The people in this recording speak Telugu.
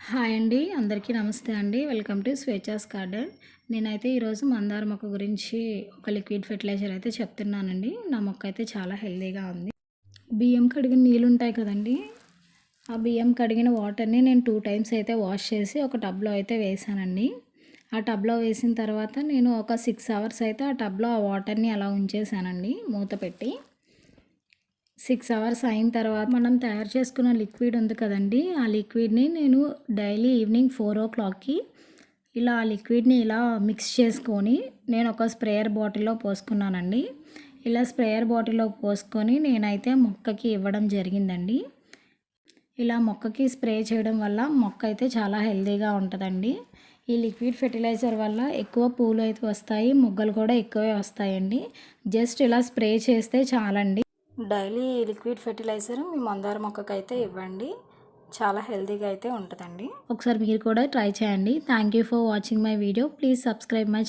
హాయ్ అండి, అందరికీ నమస్తే అండి. Welcome to Swechha's garden. నేనైతే ఈరోజు మందార మొక్క గురించి ఒక లిక్విడ్ ఫెర్టిలైజర్ అయితే చెప్తున్నానండి. నా మొక్క అయితే చాలా హెల్తీగా ఉంది. బియ్యం కడిగిన నీళ్ళు ఉంటాయి కదండి, ఆ బియ్యం కడిగిన వాటర్ని నేను 2 టైమ్స్ అయితే వాష్ చేసి ఒక టబ్లో అయితే వేసానండి. ఆ టబ్లో వేసిన తర్వాత నేను ఒక 6 అవర్స్ అయితే ఆ టబ్లో ఆ వాటర్ని అలా ఉంచేసానండి మూత పెట్టి. 6 అవర్స్ అయిన తర్వాత మనం తయారు చేసుకున్న లిక్విడ్ ఉంది కదండి, ఆ లిక్విడ్ని నేను డైలీ ఈవినింగ్ 4 o'clockకి ఇలా ఆ లిక్విడ్ని ఇలా మిక్స్ చేసుకొని నేను ఒక స్ప్రేయర్ బాటిల్లో పోసుకున్నానండి. ఇలా స్ప్రేయర్ బాటిల్లో పోసుకొని నేనైతే మొక్కకి ఇవ్వడం జరిగిందండి. ఇలా మొక్కకి స్ప్రే చేయడం వల్ల మొక్క అయితే చాలా హెల్తీగా ఉంటుందండి. ఈ లిక్విడ్ ఫెర్టిలైజర్ వల్ల ఎక్కువ పూలు అయితే వస్తాయి, మొగ్గలు కూడా ఎక్కువే వస్తాయండి. జస్ట్ ఇలా స్ప్రే చేస్తే చాలండి. డైలీ లిక్విడ్ ఫెర్టిలైజర్ మీ మందార మొక్కకైతే ఇవ్వండి, చాలా హెల్తీగా అయితే ఉంటుందండి. ఒకసారి మీరు కూడా ట్రై చేయండి. Thank you for watching my video. Please subscribe my